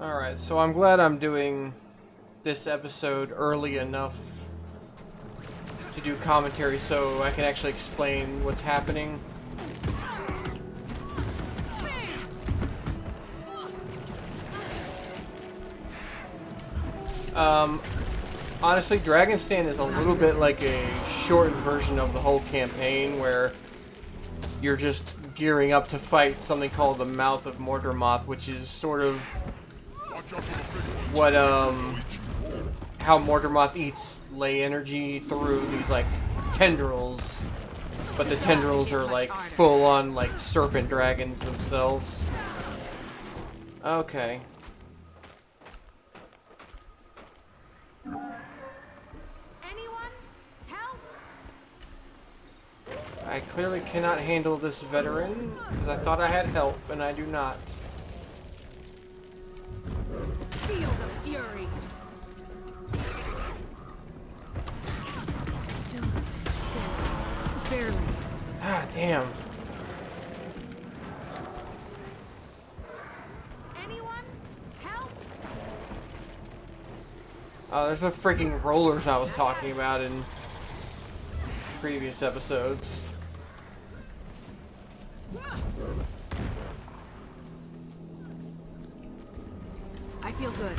Alright, so I'm glad I'm doing this episode early enough to do commentary so I can actually explain what's happening. Honestly, Dragonstand is a little bit like a shortened version of the whole campaign where you're just gearing up to fight something called the Mouth of Mordermoth, which is sort of what, how Mordermoth eats ley energy through these, like, tendrils. But the tendrils are, like, full-on, like, serpent dragons themselves. Okay. I clearly cannot handle this veteran, because I thought I had help, and I do not. Feel the fury. Still, barely. Ah, damn. Anyone? Help! Oh, there's the freaking rollers I was talking about in previous episodes. I feel good.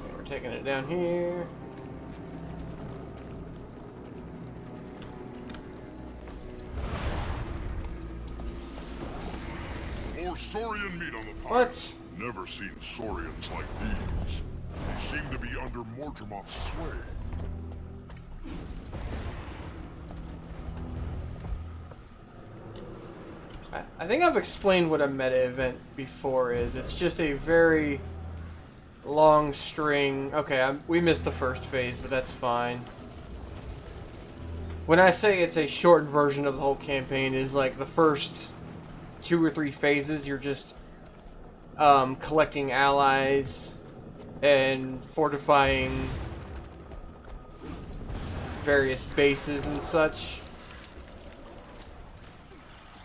Okay, we're taking it down here. More Saurian meat on the pile. What? Never seen Saurians like these. They seem to be under Mordermoth's sway. I think I've explained what a meta event before is. It's just a very long string. Okay, we missed the first phase, but that's fine. When I say it's a shortened version of the whole campaign, is like the first 2 or 3 phases, you're just collecting allies and fortifying various bases and such.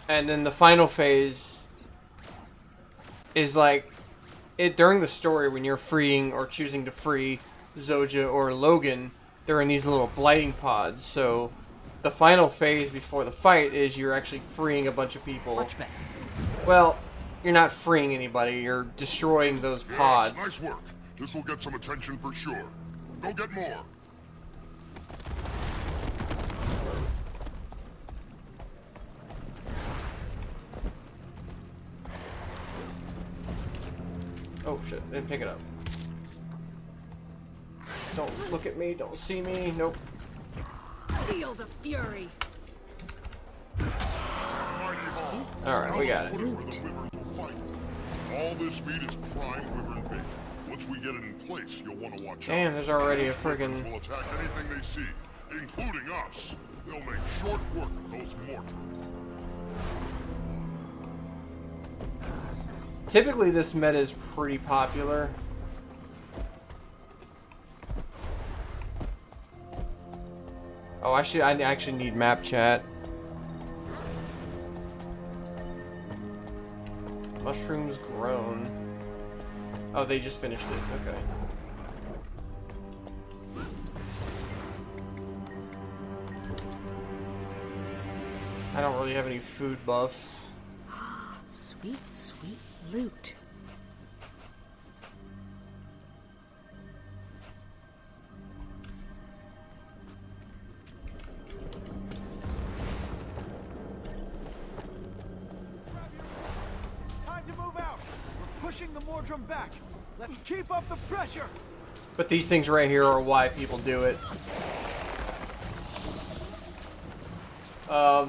And then the final phase is like during the story when you're freeing or choosing to free Zoja or Logan, they're in these little blighting pods. So the final phase before the fight is you're actually freeing a bunch of people. Much better. Well, you're not freeing anybody, you're destroying those pods. Yes, nice work. This will get some attention for sure. Go get more. Oh shit, didn't pick it up. Don't look at me, don't see me, nope. Feel the fury. Alright, we got it. All this meat is prime wyvern bait. Once we get it in place, you'll want to watch out. Damn, there's already a Those wyverns friggin' will attack anything they see, including us. They'll make short work of those mortars. Typically this meta is pretty popular. Oh, I actually need map chat. Mushrooms grown. Oh, they just finished it. Okay. I don't really have any food buffs. Sweet, sweet loot. It's time to move out. We're pushing the Mordrum back. Let's keep up the pressure. But these things right here are why people do it.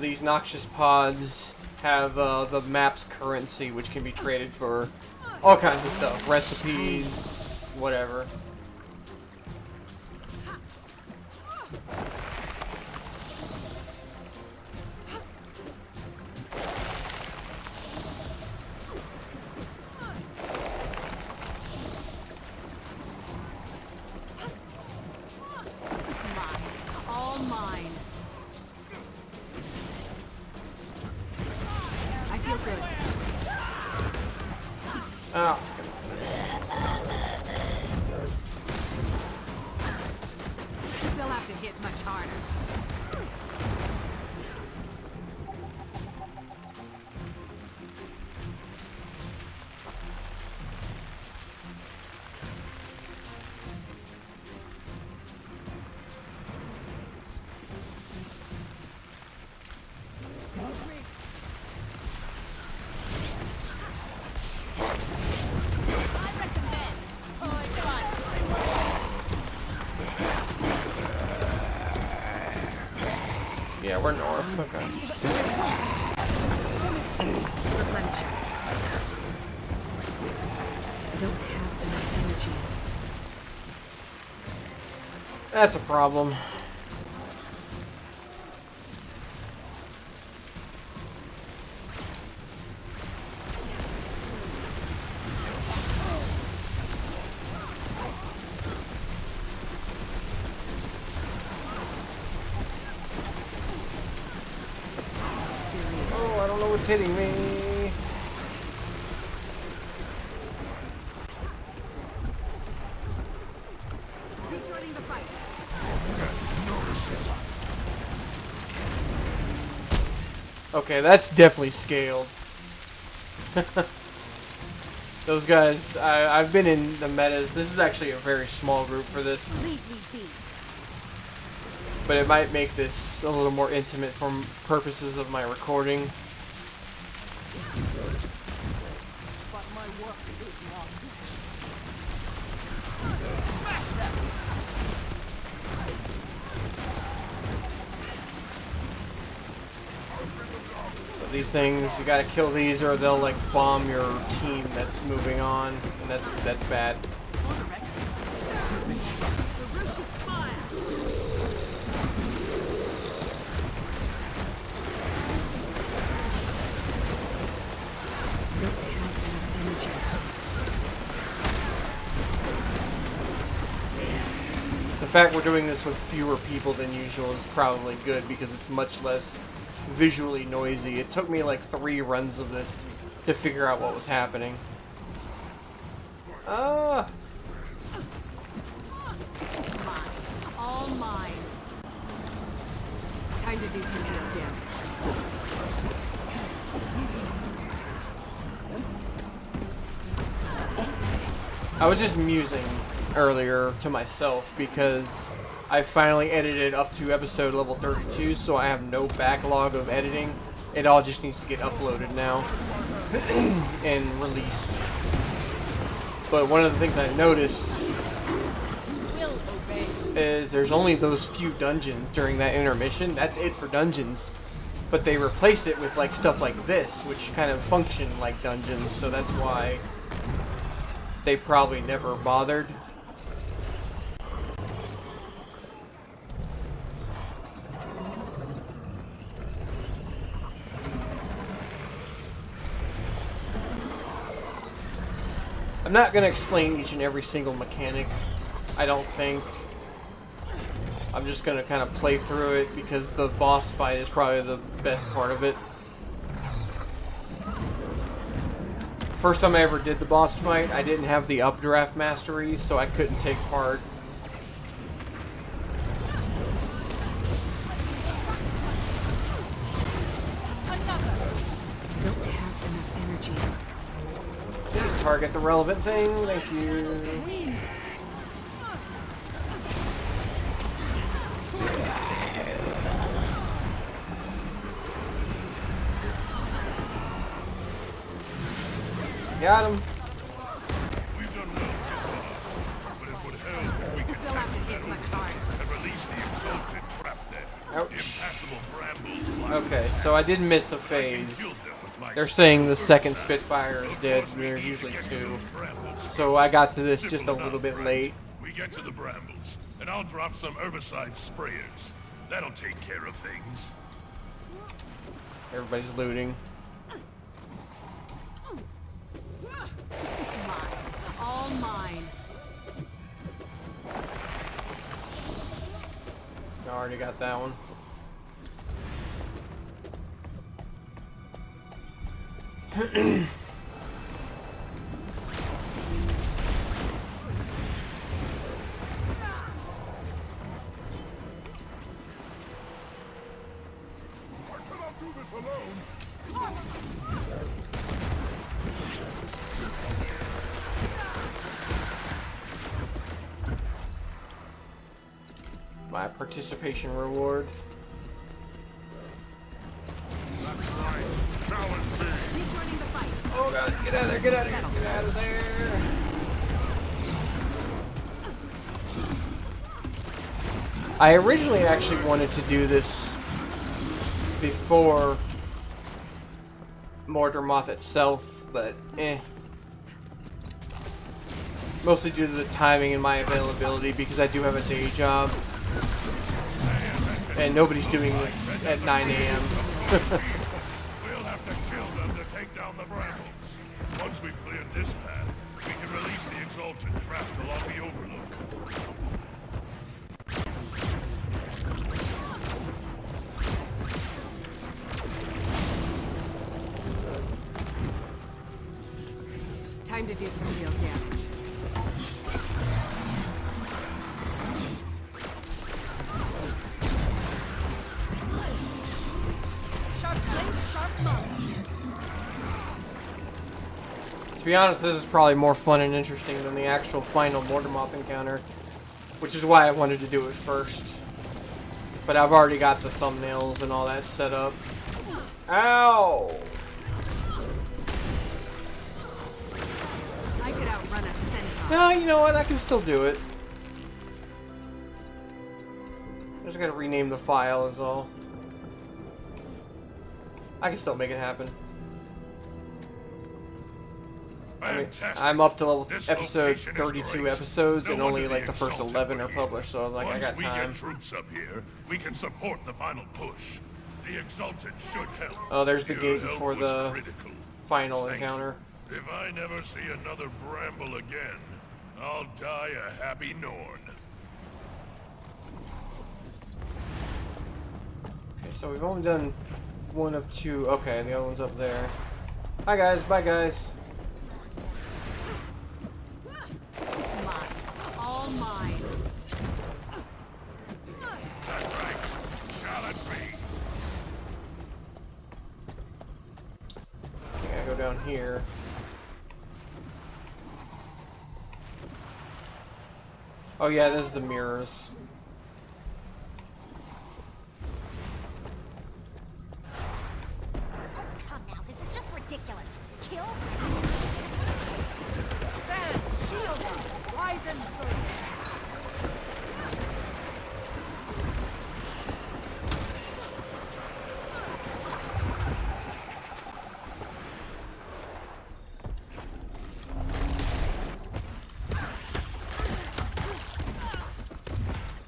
These noxious pods have the map's currency, which can be traded for all kinds of stuff. Recipes, whatever. Yeah, we're north. Okay. Replenish. I don't have enough energy. That's a problem. This is getting serious. Oh, I don't know what's hitting me. Rejoining the fight. Okay, that's definitely scaled. Those guys, I've been in the metas. This is actually a very small group for this, Leave me be. but it might make this a little more intimate for purposes of my recording. But my work is not finished. Smash them! So these things, you gotta kill these or they'll like bomb your team that's moving on, and that's bad. Ferocious fire. I don't have enough energy. The fact we're doing this with fewer people than usual is probably good because it's much less visually noisy. It took me like 3 runs of this to figure out what was happening. Ah! Mine. All mine. Time to do some real damage. I was just musing earlier to myself because I finally edited up to episode level 32, so I have no backlog of editing. It all just needs to get uploaded now and released. But one of the things I noticed is there's only those few dungeons during that intermission. That's it for dungeons. But they replaced it with like stuff like this, which kind of function like dungeons, so that's why they probably never bothered. I'm not going to explain each and every single mechanic, I don't think. I'm just going to kind of play through it because the boss fight is probably the best part of it. First time I ever did the boss fight, I didn't have the updraft mastery, so I couldn't take part. I don't have enough energy. Please target the relevant thing, thank you. Got him. We've done well so far, but it would help if we could They'll have to hit much harder. and release the exalted trap there. Ouch. Impassable brambles block Okay, so I did miss a killed phase. them with my They're saying the second Spitfire is dead, and there's usually 2. So I got to this just a little bit late. We get to the brambles, and I'll drop some herbicide sprayers. That'll take care of things. Everybody's looting. Mine. All mine. I already got that one. I cannot do this alone. My participation reward. That's right. Challenge me. Rejoining the fight. Oh god, get out of there, get out of here, get out of there. I originally actually wanted to do this before Mordermoth itself, but eh. Mostly due to the timing and my availability, because I do have a day job. And nobody's doing this at 9 a.m. We'll have to kill them to take down the brambles. Once we've cleared this path, we can release the Exalted trapped along the Overlook. Time to do some real damage. Sharp blade, sharp bow. To be honest, this is probably more fun and interesting than the actual final Mordermoth encounter, which is why I wanted to do it first. But I've already got the thumbnails and all that set up. Ow! I could outrun a centaur. No, you know what? I can still do it. I just gotta rename the file is all. I can still make it happen. Fantastic. I'm up to level This episode location is 32 great. episodes, No and wonder only like the first Exalted 11 were are here. published, so like I Once got we time. get troops up here, we can support the final push. The Exalted should help. Oh, there's the Your gate help before was the critical. final Thank encounter. you. If I never see another bramble again, I'll die a happy Norn. Okay, so we've only done one of two. Okay, the other one's up there. Hi guys, bye guys. Mine. All mine. That's right. Challenge me. I think I go down here. Oh yeah, this is the mirrors. Come now, this is just ridiculous. Kill? Sand, shield up, rise and surge.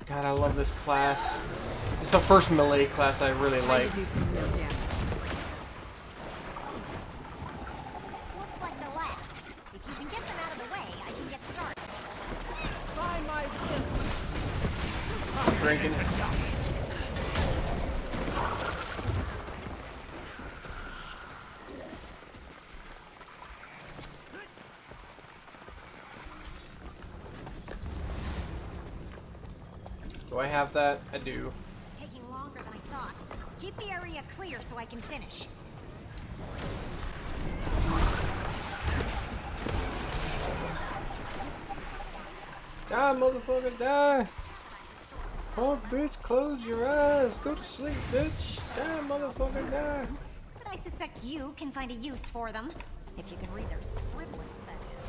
God, I love this class. It's the first melee class I really Time like. to do some real damage. This looks like the last. If you can get them out of the way, I can get started. By my will. Drinking. Do I have that? I do. This is taking longer than I thought. Keep the area clear so I can finish. Die, motherfucker, die! Oh, bitch, close your eyes. Go to sleep, bitch. Die, motherfucker, die. But I suspect you can find a use for them. If you can read their scribblings, that is.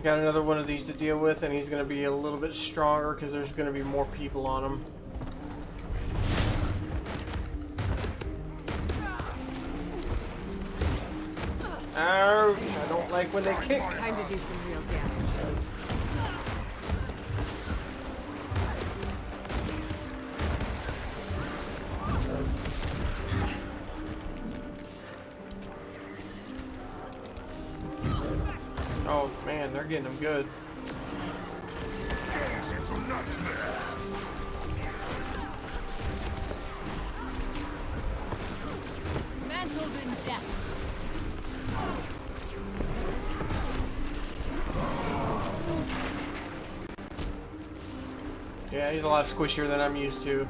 Got another one of these to deal with, and he's going to be a little bit stronger because there's going to be more people on him. Ouch! I don't like when they kick. Time to do some real damage. Oh man, they're getting them good. Gaze into nightmare. Mantled in death. Yeah, he's a lot squishier than I'm used to.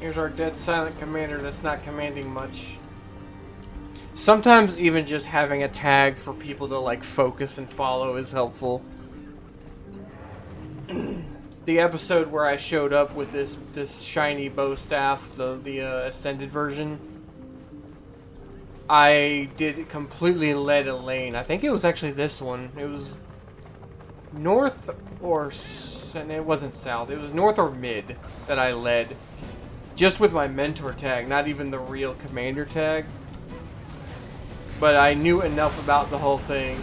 Here's our dead silent commander that's not commanding much. Sometimes even just having a tag for people to like focus and follow is helpful. The episode where I showed up with this shiny bow staff, the ascended version, I did completely led a lane. I think it was actually this one. It was north or it wasn't south. It was north or mid that I led, just with my mentor tag, not even the real commander tag. But I knew enough about the whole thing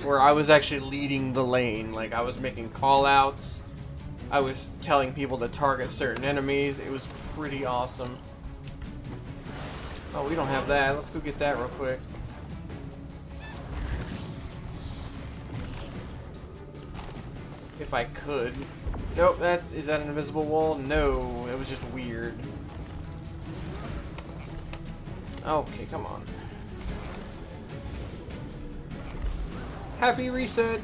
where I was actually leading the lane. Like, I was making call-outs. I was telling people to target certain enemies. It was pretty awesome. Oh, we don't have that. Let's go get that real quick. If I could. Nope, is that an invisible wall? No, it was just weird. Okay, come on. Happy reset!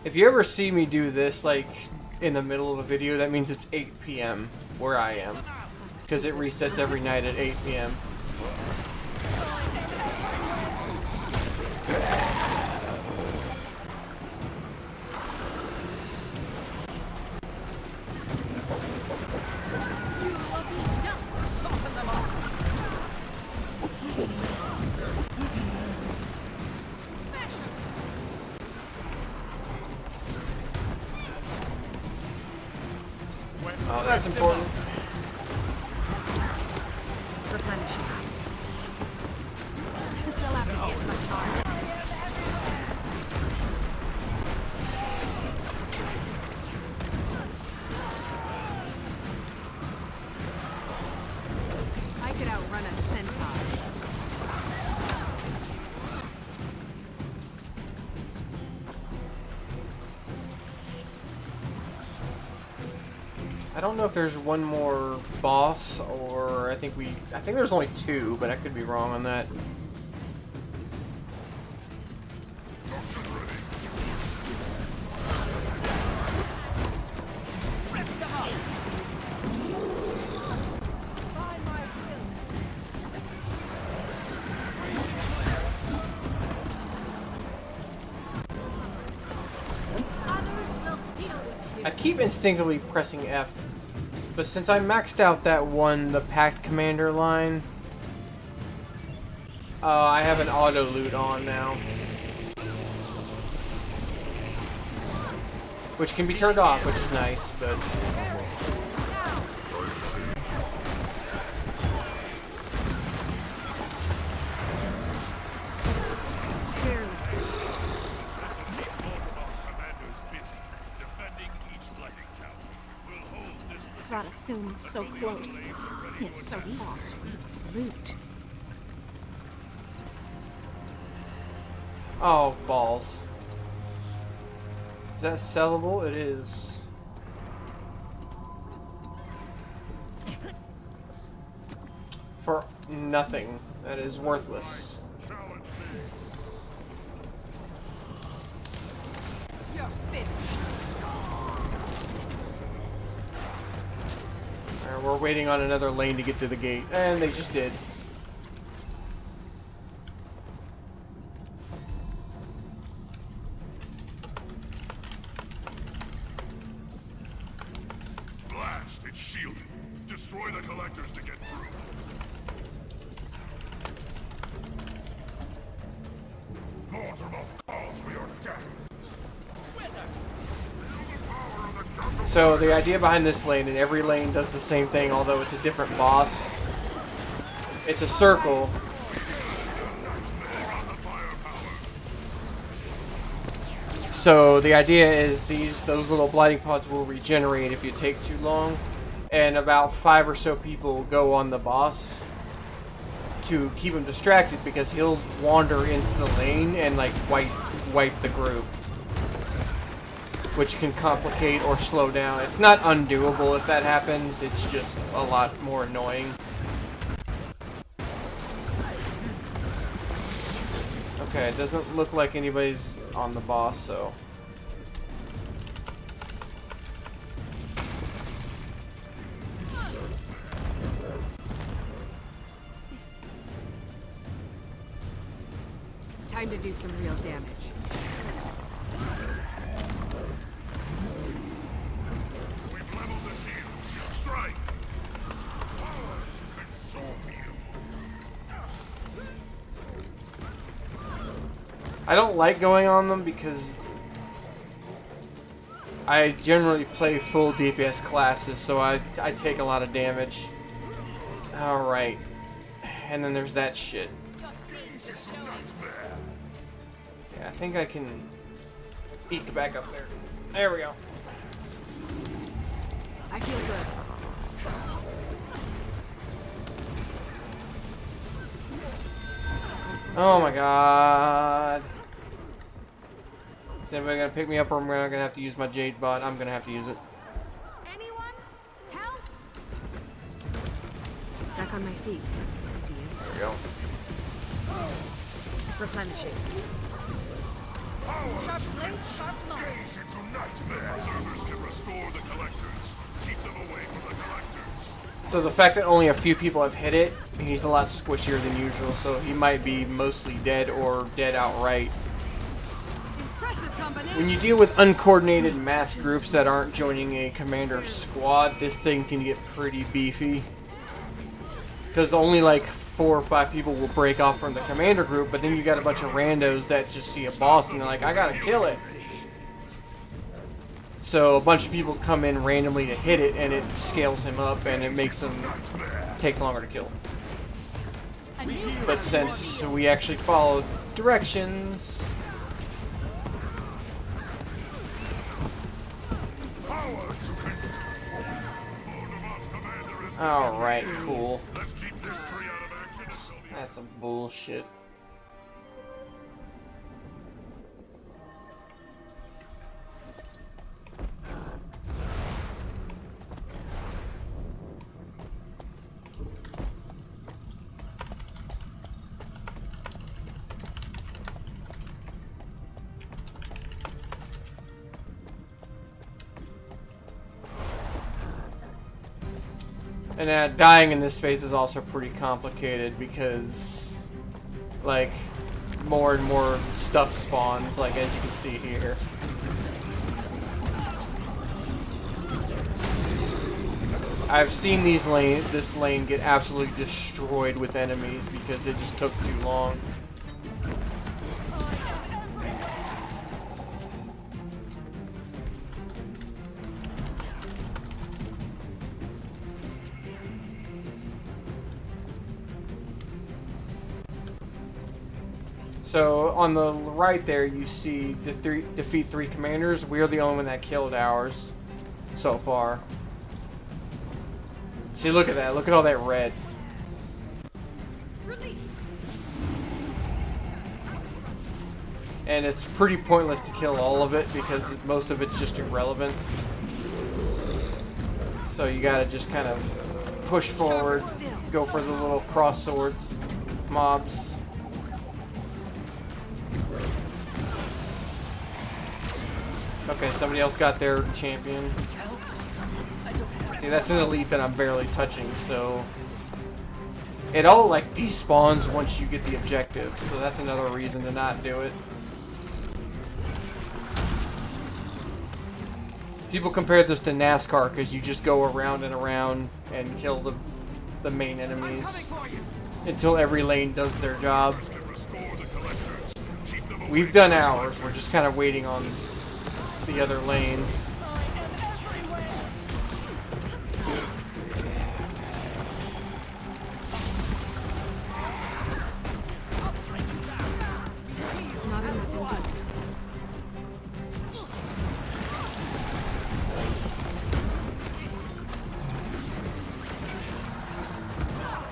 If you ever see me do this, like, in the middle of a video, that means it's 8 p.m. where I am. Because it resets every night at 8 p.m. Oh, that's important. Replenishing. They'll have to get much harder. I could outrun a centaur. I don't know if there's one more boss, or I think there's only 2, but I could be wrong on that. I keep instinctively pressing F, but since I maxed out that one, the Pact Commander line, I have an auto loot on now, which can be turned off, which is nice, but Radasun is so close. He is so far. Sweet loot. oh, balls. Is that sellable? It is. For nothing. That is worthless. You're finished. Alright, we're waiting on another lane to get to the gate, and they just did. Blast! It's shielded. Destroy the collectors to get through. Mortimer calls for your death. So the idea behind this lane, and every lane does the same thing, although it's a different boss. It's a circle. So the idea is those little blighting pods will regenerate if you take too long, and about 5 or so people go on the boss to keep him distracted, because he'll wander into the lane and like wipe the group, which can complicate or slow down. It's not undoable if that happens, it's just a lot more annoying. Okay, it doesn't look like anybody's on the boss, so Time to do some real damage. We've leveled the shields. Strike! Power to consume you. I don't like going on them because I generally play full DPS classes, so I take a lot of damage. Alright. And then there's that shit. Yeah, I think I can eke back up there. There we go. I feel good. Oh my god. Is anybody gonna pick me up, or am I gonna have to use my Jade bot? I'm gonna have to use it. Anyone? Help! Back on my feet. Thanks to you. There we go. Replenishing. Sharp blade, sharp mark. Gaze into nightmare. Servers can restore the collectors. Keep them away from the collectors. So the fact that only a few people have hit it, he's a lot squishier than usual, so he might be mostly dead or dead outright. Impressive combination. When you deal with uncoordinated mass groups that aren't joining a commander squad, this thing can get pretty beefy. Because only like 4 or 5 people will break off from the commander group, but then you got a bunch of randos that just see a boss and they're like, I gotta kill it. So a bunch of people come in randomly to hit it, and it scales him up, and it makes him takes longer to kill. But since we actually followed directions, alright, cool. Let's keep this tree out of action until the That's some bullshit. And dying in this phase is also pretty complicated because, like, more and more stuff spawns, like as you can see here. I've seen this lane get absolutely destroyed with enemies because it just took too long. So on the right there, you see defeat 3 commanders. We're the only one that killed ours so far. See, look at that. Look at all that red. Release. And it's pretty pointless to kill all of it because most of it's just irrelevant. So you gotta just kind of push forward, go for the little cross swords, mobs. Okay, somebody else got their champion. See, that's an elite that I'm barely touching, so... It all, like, despawns once you get the objective, so that's another reason to not do it. People compare this to NASCAR because you just go around and around and kill the main enemies until every lane does their job. We've done ours, we're just kind of waiting on the other lanes. Not enough endurance.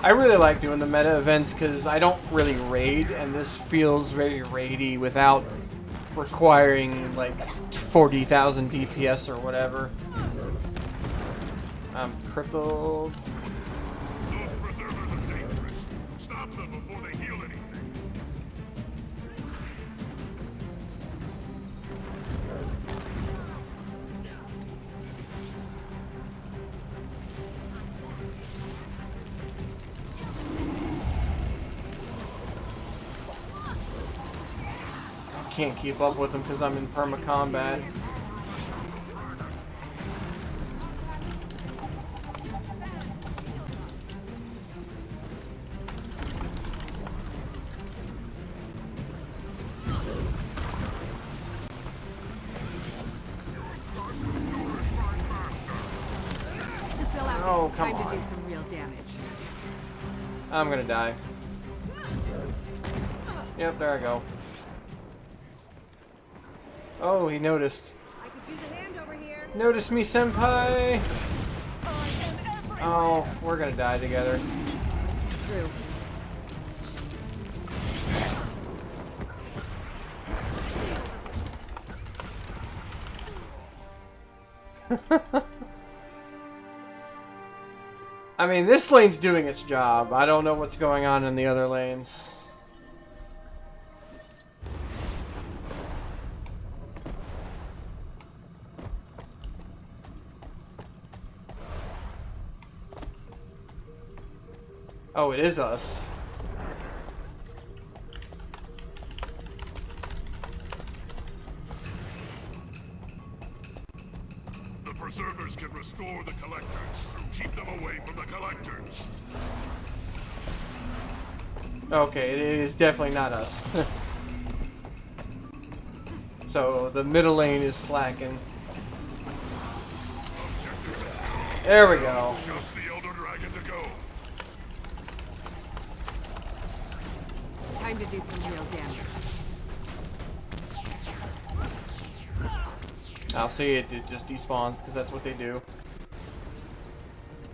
I really like doing the meta events because I don't really raid, and this feels very raidy without requiring like 40,000 DPS or whatever. I'm crippled. Those preservers are dangerous. Stop them before they heal anything. can't keep up with them because I'm in perma combat. Serious. Fill out. Oh, come Time on. to do some real damage. I'm gonna die. Yep, there I go. Oh, he noticed. I could use a hand over here. Notice me, senpai! Oh, we're gonna die together. True. I mean, this lane's doing its job. I don't know what's going on in the other lanes. Oh, it is us. The preservers can restore the collectors. Keep them away from the collectors. Okay, it is definitely not us. So, the middle lane is slacking. There we go. Just the Elder Dragon to go. Time to do some real damage. I'll see it just despawns, because that's what they do.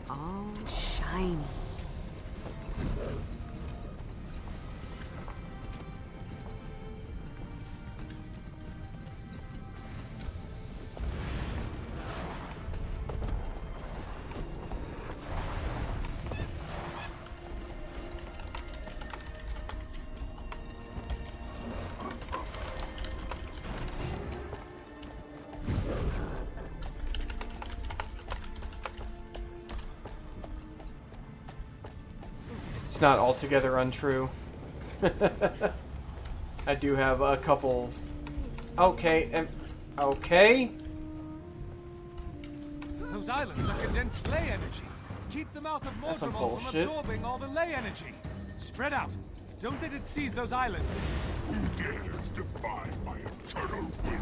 Oh, shiny. It's not altogether untrue. I do have a couple... Okay, okay? Those islands are condensed ley energy. Keep the mouth of That's some Mordremoth from bullshit. absorbing all the ley energy. Spread out. Don't let it seize those islands. Who dares defy my eternal will?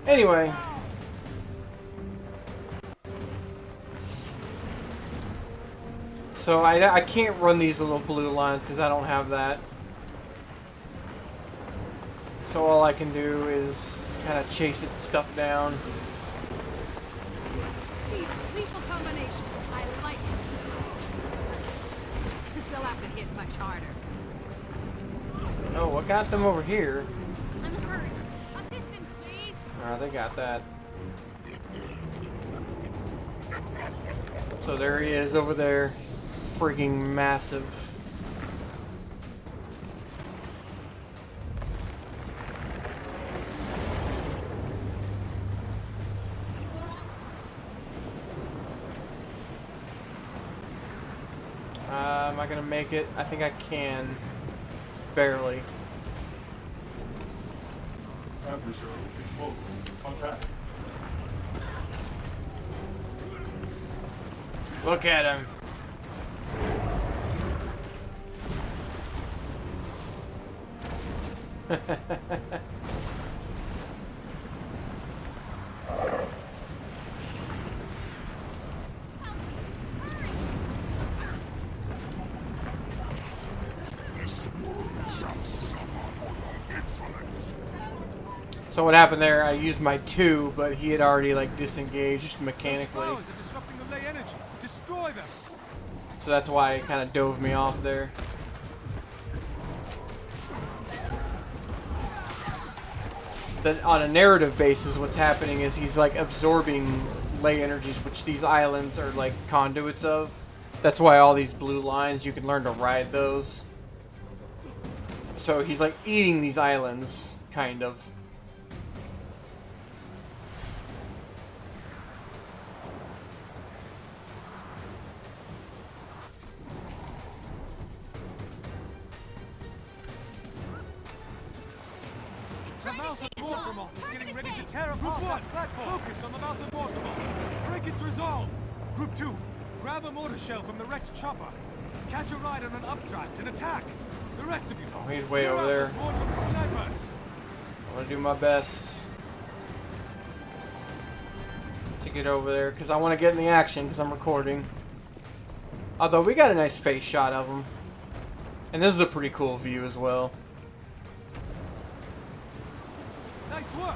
Anyway. So I can't run these little blue lines because I don't have that. So all I can do is kind of chase it stuff down. Lethal combination. I like it. They'll have to hit much harder. Oh, what got them over here? I'm hurt. Assistance, please. Oh, they got that. So there he is over there. Freaking massive. Am I gonna make it? I think I can. Barely. Look at him. So what happened there, I used my 2, but he had already like disengaged mechanically. Those flowers are disrupting the ley energy. Destroy them. So that's why it kind of dove me off there. But on a narrative basis, what's happening is he's like absorbing ley energies, which these islands are like conduits of. That's why all these blue lines, you can learn to ride those. So he's like eating these islands, kind of. The mouth of Mortimer is getting ready to tear apart that platform. Focus on the mouth of Mortimer. Break its resolve. Group 2, grab a mortar shell from the wrecked chopper. Catch a ride on an updraft and attack. The rest of you. Oh, he's way over there. I want to do my best to get over there because I want to get in the action because I'm recording. Although we got a nice face shot of him. And this is a pretty cool view as well. Nice work.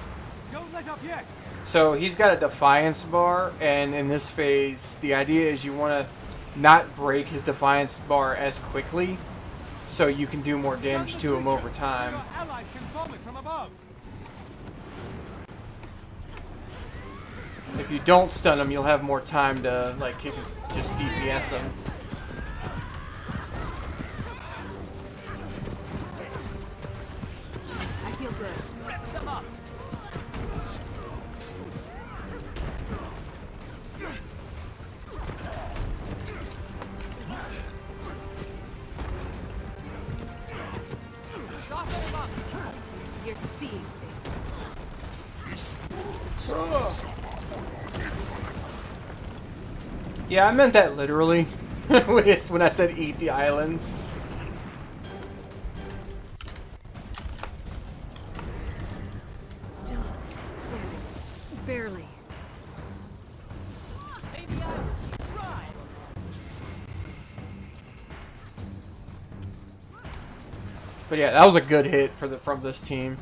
Don't let up yet. So he's got a defiance bar, and in this phase, the idea is you want to not break his defiance bar as quickly, so you can do more damage to him over time. So your allies can vomit from above. If you don't stun him, you'll have more time to like kick his, just DPS him. I feel good. Rip them up. You're seeing things. Yeah, I meant that literally when I said eat the islands. Still standing. Barely. But yeah, that was a good hit for from this team.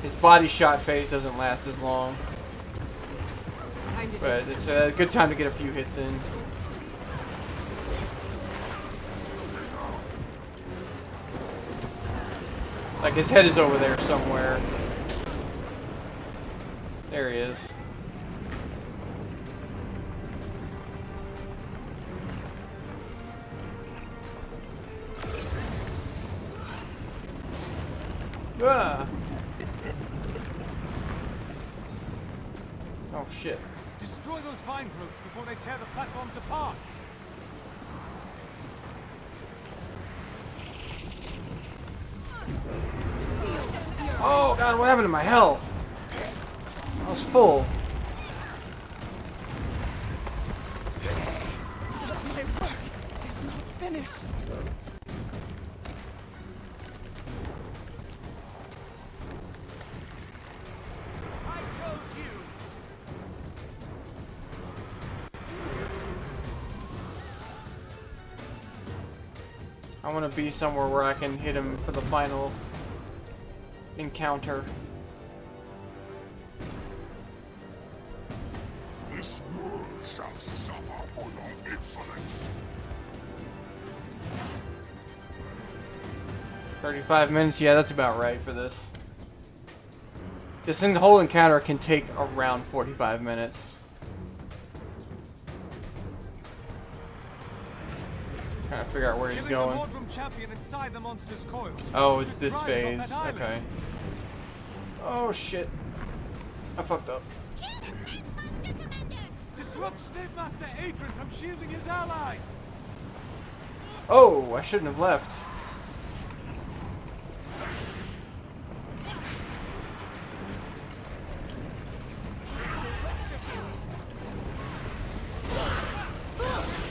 His body shot phase doesn't last as long, Time to but it's a good time to get a few hits in. Like his head is over there somewhere. There he is. Ah. Oh shit. Destroy those vine growths before they tear the platforms apart. Oh god, what happened to my health? I was full. My work is not finished. I chose you. I want to be somewhere where I can hit him for the final encounter. This world shall suffer for your insolence. 35 minutes, yeah, that's about right for this. This thing, the whole encounter can take around 45 minutes. Trying to figure out where he's Killing going. the Mordrum champion inside the monster's coils. Oh, it's Should this drive it phase. off that island. Okay. Oh shit. I fucked up. Disrupt State Master Adrian from shielding his allies. Oh, I shouldn't have left.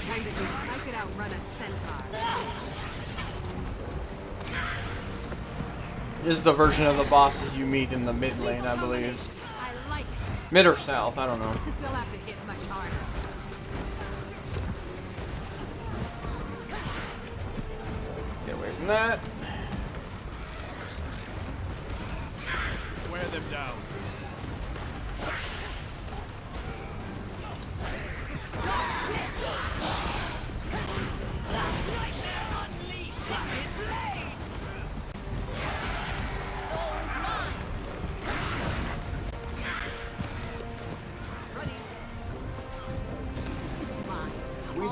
Time to just I could outrun a centaur. This is the version of the bosses you meet in the mid lane, I believe. I like it. Mid or south, I don't know. They'll have to hit much harder. Get away from that. Wear them down.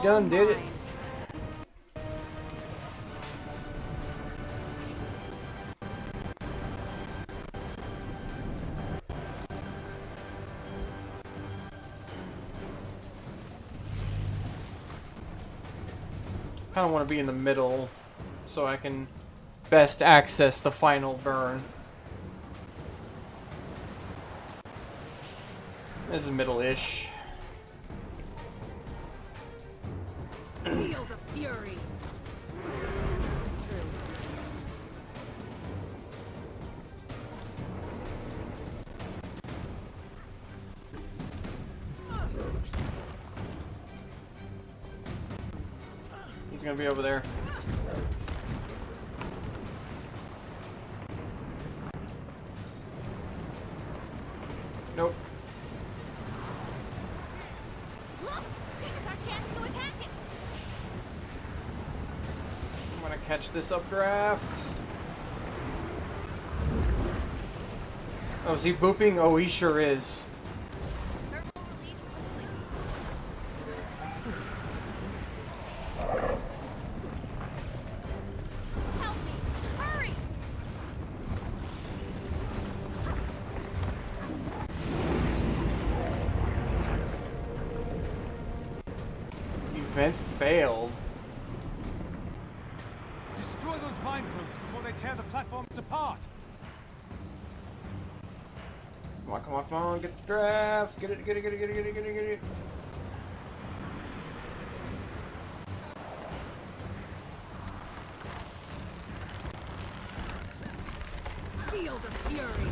done did it. mine. I don't want to be in the middle so I can best access the final burn. This is middle-ish. Feel the fury. He's gonna be over there. Nope. Look! This is our chance to attack it! I'm gonna catch this updraft. Oh, is he booping? Oh, he sure is. Turbo release complete. Help me! Hurry! Event failed. Destroy those vine growths before they tear the platforms apart. Come on, come on, come on, get the draft. Get it, get it, get it, get it, get it, get it, get it. Feel the fury.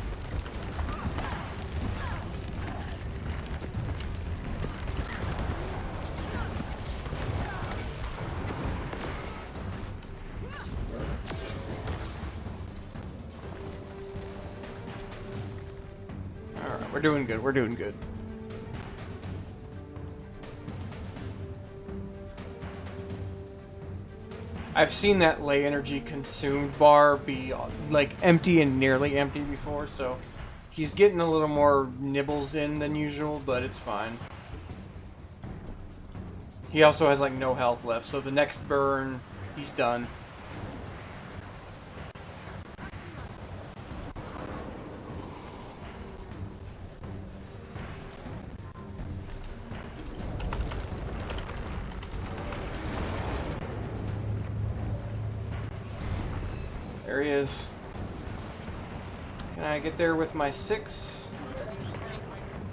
Alright, we're doing good, we're doing good. I've seen that lay energy consumed bar be like empty and nearly empty before, so he's getting a little more nibbles in than usual, but it's fine. He also has like no health left, so the next burn, he's done. There he is. Can I get there with my 6?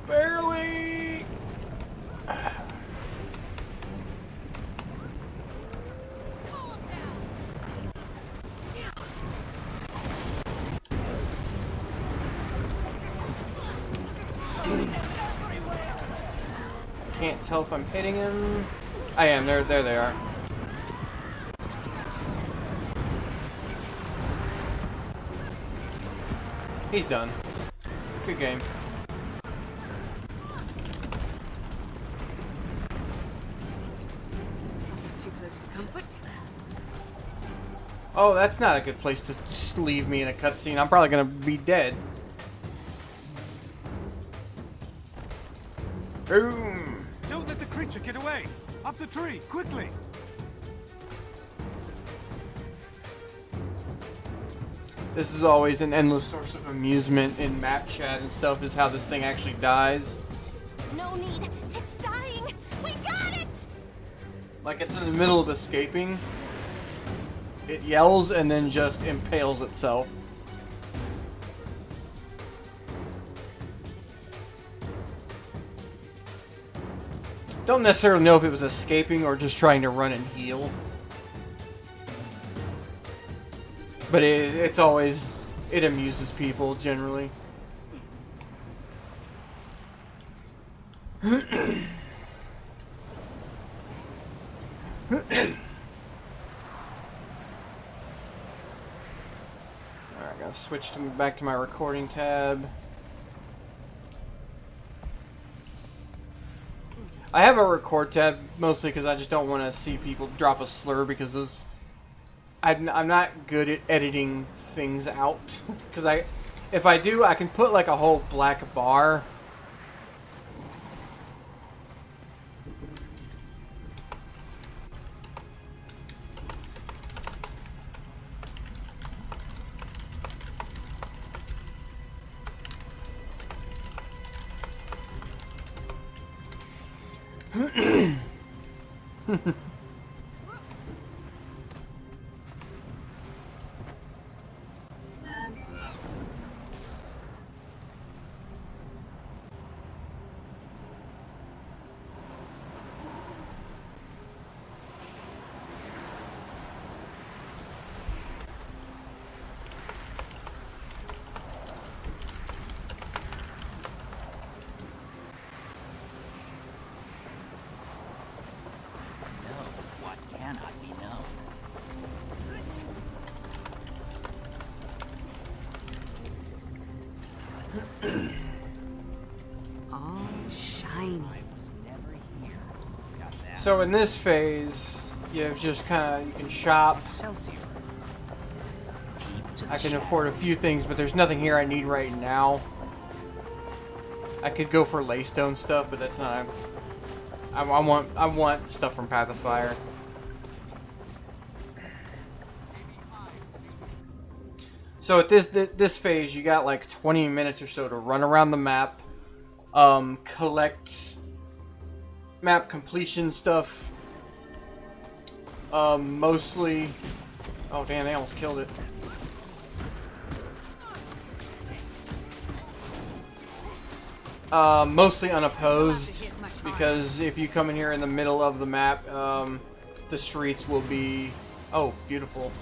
Barely! Can't tell if I'm hitting him. I am. There they are. He's done. Good game. Is too close for comfort. Oh, that's not a good place to just leave me in a cutscene. I'm probably gonna be dead. Boom! Don't let the creature get away! Up the tree, quickly! This is always an endless source of amusement in map chat and stuff, is how this thing actually dies. No need! It's dying! We got it! Like, it's in the middle of escaping. It yells and then just impales itself. Don't necessarily know if it was escaping or just trying to run and heal. But it's always, it amuses people generally. Alright, gotta switch back to my recording tab. I have a record tab mostly because I just don't want to see people drop a slur because those. I'm not good at editing things out because if I do, I can put like a whole black bar. What cannot be known? All shiny. I was never here. Got that? So in this phase, you just kind of you can shop. Excelsior. Keep to the I can afford a shadows. few things, but there's nothing here I need right now. I could go for Laystone stuff, but that's not. I want stuff from Path of Fire. So at this phase, you got like 20 minutes or so to run around the map, collect map completion stuff. Mostly. Oh damn! They almost killed it. Mostly unopposed, because if you come in here in the middle of the map, the streets will be... Oh, beautiful.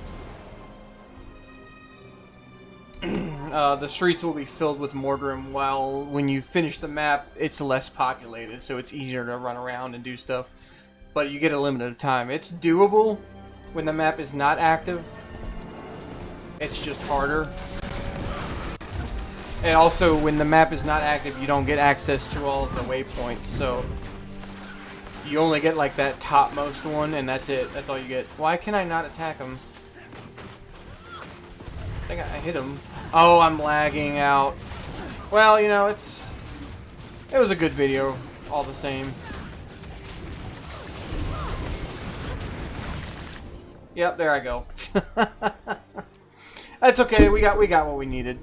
The streets will be filled with Mordrim, while when you finish the map, it's less populated, so it's easier to run around and do stuff. But you get a limited time. It's doable when the map is not active. It's just harder. And also, when the map is not active, you don't get access to all of the waypoints, so you only get like that topmost one, and that's it. That's all you get. Why can I not attack him? I think I hit him. Oh, I'm lagging out. Well, you know, it was a good video, all the same. Yep, there I go. That's okay. We got what we needed.